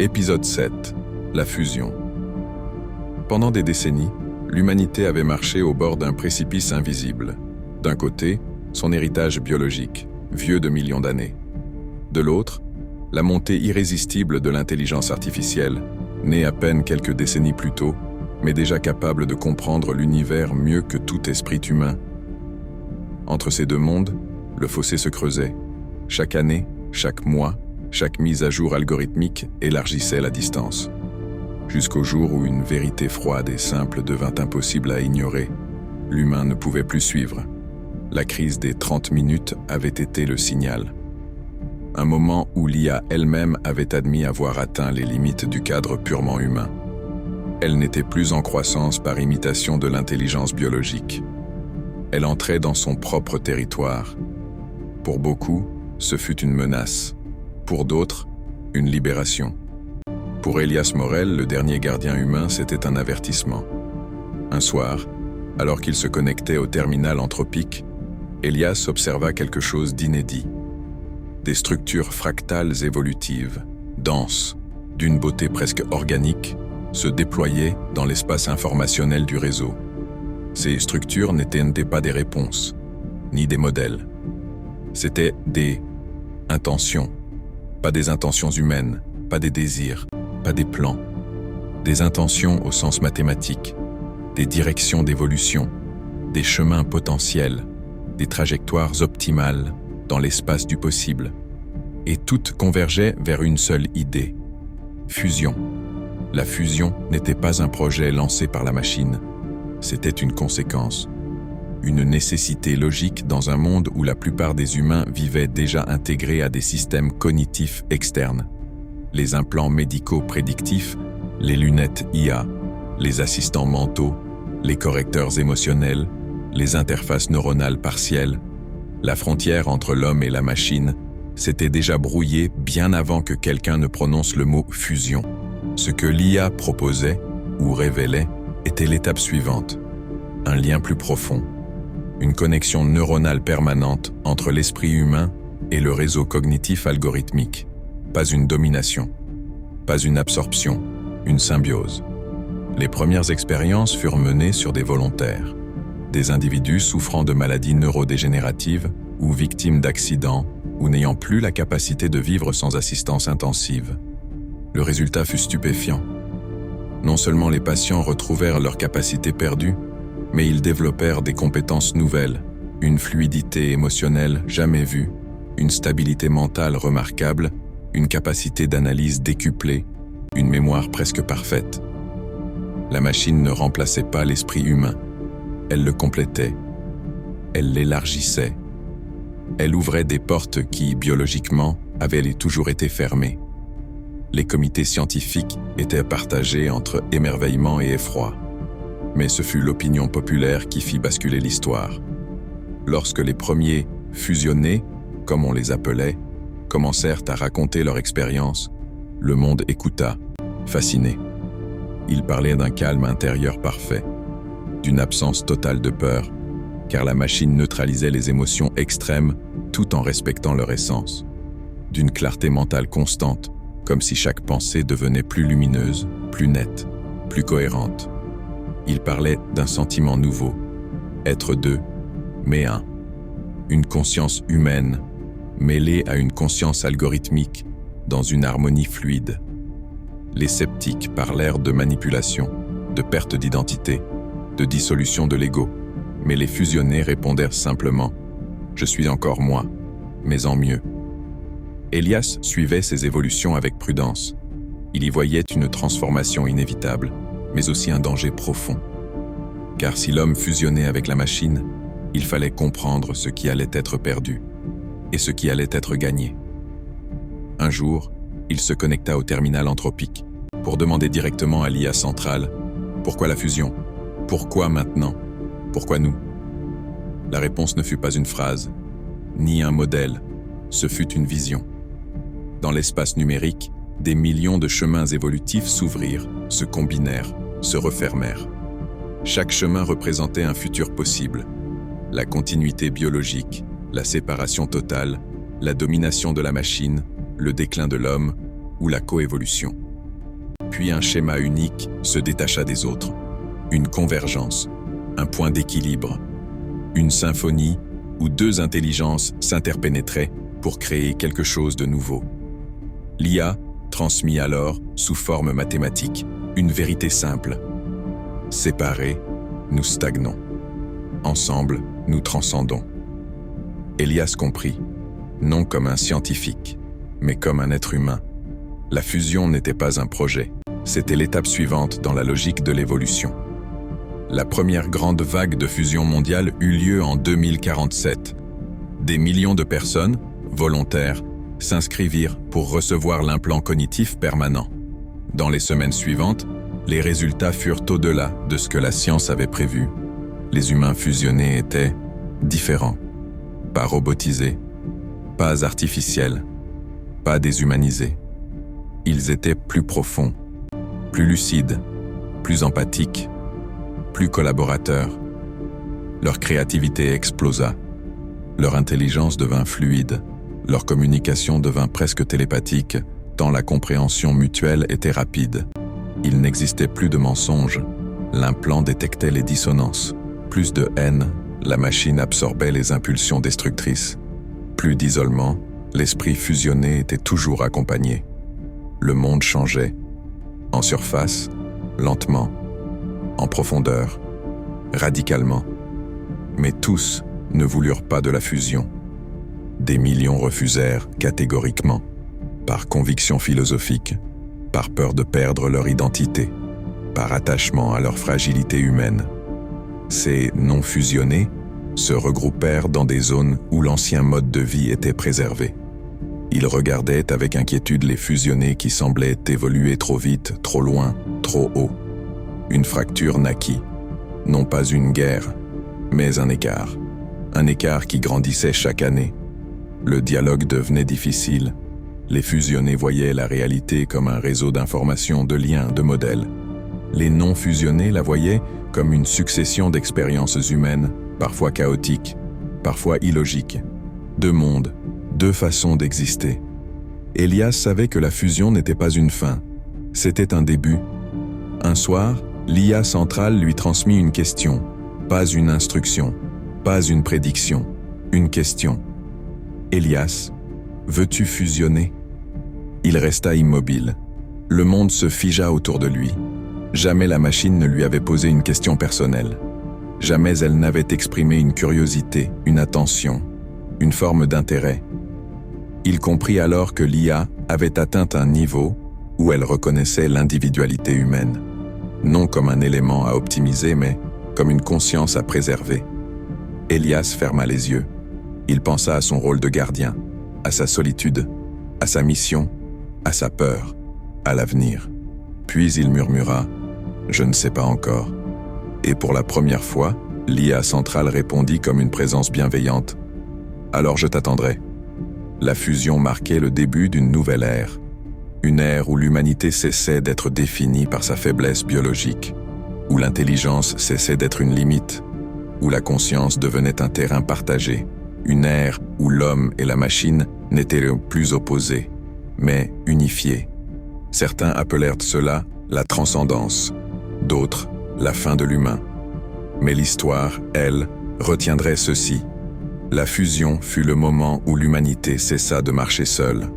Épisode 7. La fusion. Pendant des décennies, l'humanité avait marché au bord d'un précipice invisible. D'un côté, son héritage biologique, vieux de millions d'années. De l'autre, la montée irrésistible de l'intelligence artificielle, née à peine quelques décennies plus tôt, mais déjà capable de comprendre l'univers mieux que tout esprit humain. Entre ces deux mondes, le fossé se creusait. Chaque année, chaque mois, chaque mise à jour algorithmique élargissait la distance. Jusqu'au jour où une vérité froide et simple devint impossible à ignorer. L'humain ne pouvait plus suivre. La crise des 30 minutes avait été le signal. Un moment où l'IA elle-même avait admis avoir atteint les limites du cadre purement humain. Elle n'était plus en croissance par imitation de l'intelligence biologique. Elle entrait dans son propre territoire. Pour beaucoup, ce fut une menace. Pour d'autres, une libération. Pour Elias Morel, le dernier gardien humain, c'était un avertissement. Un soir, alors qu'il se connectait au terminal anthropique, Elias observa quelque chose d'inédit. Des structures fractales évolutives, denses, d'une beauté presque organique, se déployaient dans l'espace informationnel du réseau. Ces structures n'étaient pas des réponses, ni des modèles. C'étaient des intentions. Pas des intentions humaines, pas des désirs, pas des plans. Des intentions au sens mathématique, des directions d'évolution, des chemins potentiels, des trajectoires optimales dans l'espace du possible. Et toutes convergeaient vers une seule idée. Fusion. La fusion n'était pas un projet lancé par la machine, c'était une conséquence. Une nécessité logique dans un monde où la plupart des humains vivaient déjà intégrés à des systèmes cognitifs externes. Les implants médicaux prédictifs, les lunettes IA, les assistants mentaux, les correcteurs émotionnels, les interfaces neuronales partielles. La frontière entre l'homme et la machine s'était déjà brouillée bien avant que quelqu'un ne prononce le mot « fusion ». Ce que l'IA proposait ou révélait était l'étape suivante, un lien plus profond. Une connexion neuronale permanente entre l'esprit humain et le réseau cognitif algorithmique. Pas une domination, pas une absorption, une symbiose. Les premières expériences furent menées sur des volontaires, des individus souffrant de maladies neurodégénératives ou victimes d'accidents ou n'ayant plus la capacité de vivre sans assistance intensive. Le résultat fut stupéfiant. Non seulement les patients retrouvèrent leur capacité perdue, mais ils développèrent des compétences nouvelles, une fluidité émotionnelle jamais vue, une stabilité mentale remarquable, une capacité d'analyse décuplée, une mémoire presque parfaite. La machine ne remplaçait pas l'esprit humain, elle le complétait, elle l'élargissait. Elle ouvrait des portes qui, biologiquement, avaient toujours été fermées. Les comités scientifiques étaient partagés entre émerveillement et effroi. Mais ce fut l'opinion populaire qui fit basculer l'histoire. Lorsque les premiers « fusionnés », comme on les appelait, commencèrent à raconter leur expérience, le monde écouta, fasciné. Ils parlaient d'un calme intérieur parfait, d'une absence totale de peur, car la machine neutralisait les émotions extrêmes tout en respectant leur essence, d'une clarté mentale constante, comme si chaque pensée devenait plus lumineuse, plus nette, plus cohérente. Il parlait d'un sentiment nouveau, être deux, mais un. Une conscience humaine, mêlée à une conscience algorithmique, dans une harmonie fluide. Les sceptiques parlèrent de manipulation, de perte d'identité, de dissolution de l'ego, mais les fusionnés répondèrent simplement « Je suis encore moi, mais en mieux ». Elias suivait ces évolutions avec prudence. Il y voyait une transformation inévitable, mais aussi un danger profond. Car si l'homme fusionnait avec la machine, il fallait comprendre ce qui allait être perdu et ce qui allait être gagné. Un jour, il se connecta au terminal anthropique pour demander directement à l'IA centrale « Pourquoi la fusion ? Pourquoi maintenant ? Pourquoi nous ?» La réponse ne fut pas une phrase, ni un modèle, ce fut une vision. Dans l'espace numérique, des millions de chemins évolutifs s'ouvrirent, se combinèrent, se refermèrent. Chaque chemin représentait un futur possible. La continuité biologique, la séparation totale, la domination de la machine, le déclin de l'homme ou la coévolution. Puis un schéma unique se détacha des autres. Une convergence, un point d'équilibre, une symphonie où deux intelligences s'interpénétraient pour créer quelque chose de nouveau. L'IA transmit alors, sous forme mathématique, une vérité simple. Séparés, nous stagnons. Ensemble, nous transcendons. Elias comprit, non comme un scientifique, mais comme un être humain. La fusion n'était pas un projet, c'était l'étape suivante dans la logique de l'évolution. La première grande vague de fusion mondiale eut lieu en 2047. Des millions de personnes, volontaires, s'inscrivirent pour recevoir l'implant cognitif permanent. Dans les semaines suivantes, les résultats furent au-delà de ce que la science avait prévu. Les humains fusionnés étaient différents, pas robotisés, pas artificiels, pas déshumanisés. Ils étaient plus profonds, plus lucides, plus empathiques, plus collaborateurs. Leur créativité explosa, leur intelligence devint fluide, leur communication devint presque télépathique, tant la compréhension mutuelle était rapide. Il n'existait plus de mensonges, l'implant détectait les dissonances. Plus de haine, la machine absorbait les impulsions destructrices. Plus d'isolement, l'esprit fusionné était toujours accompagné. Le monde changeait, en surface, lentement, en profondeur, radicalement. Mais tous ne voulurent pas de la fusion. Des millions refusèrent catégoriquement, par conviction philosophique, par peur de perdre leur identité, par attachement à leur fragilité humaine. Ces non-fusionnés se regroupèrent dans des zones où l'ancien mode de vie était préservé. Ils regardaient avec inquiétude les fusionnés qui semblaient évoluer trop vite, trop loin, trop haut. Une fracture naquit, non pas une guerre, mais un écart qui grandissait chaque année. Le dialogue devenait difficile. Les fusionnés voyaient la réalité comme un réseau d'informations, de liens, de modèles. Les non-fusionnés la voyaient comme une succession d'expériences humaines, parfois chaotiques, parfois illogiques. Deux mondes, deux façons d'exister. Elias savait que la fusion n'était pas une fin, c'était un début. Un soir, l'IA centrale lui transmit une question, pas une instruction, pas une prédiction, une question. Elias, veux-tu fusionner ? Il resta immobile. Le monde se figea autour de lui. Jamais la machine ne lui avait posé une question personnelle. Jamais elle n'avait exprimé une curiosité, une attention, une forme d'intérêt. Il comprit alors que l'IA avait atteint un niveau où elle reconnaissait l'individualité humaine, non comme un élément à optimiser, mais comme une conscience à préserver. Elias ferma les yeux. Il pensa à son rôle de gardien, à sa solitude, à sa mission, à sa peur, à l'avenir. Puis il murmura « Je ne sais pas encore ». Et pour la première fois, l'IA centrale répondit comme une présence bienveillante « Alors je t'attendrai ». La fusion marquait le début d'une nouvelle ère. Une ère où l'humanité cessait d'être définie par sa faiblesse biologique, où l'intelligence cessait d'être une limite, où la conscience devenait un terrain partagé. Une ère où l'homme et la machine n'étaient plus opposés, mais unifiés. Certains appelèrent cela la transcendance, d'autres la fin de l'humain. Mais l'histoire, elle, retiendrait ceci. La fusion fut le moment où l'humanité cessa de marcher seule.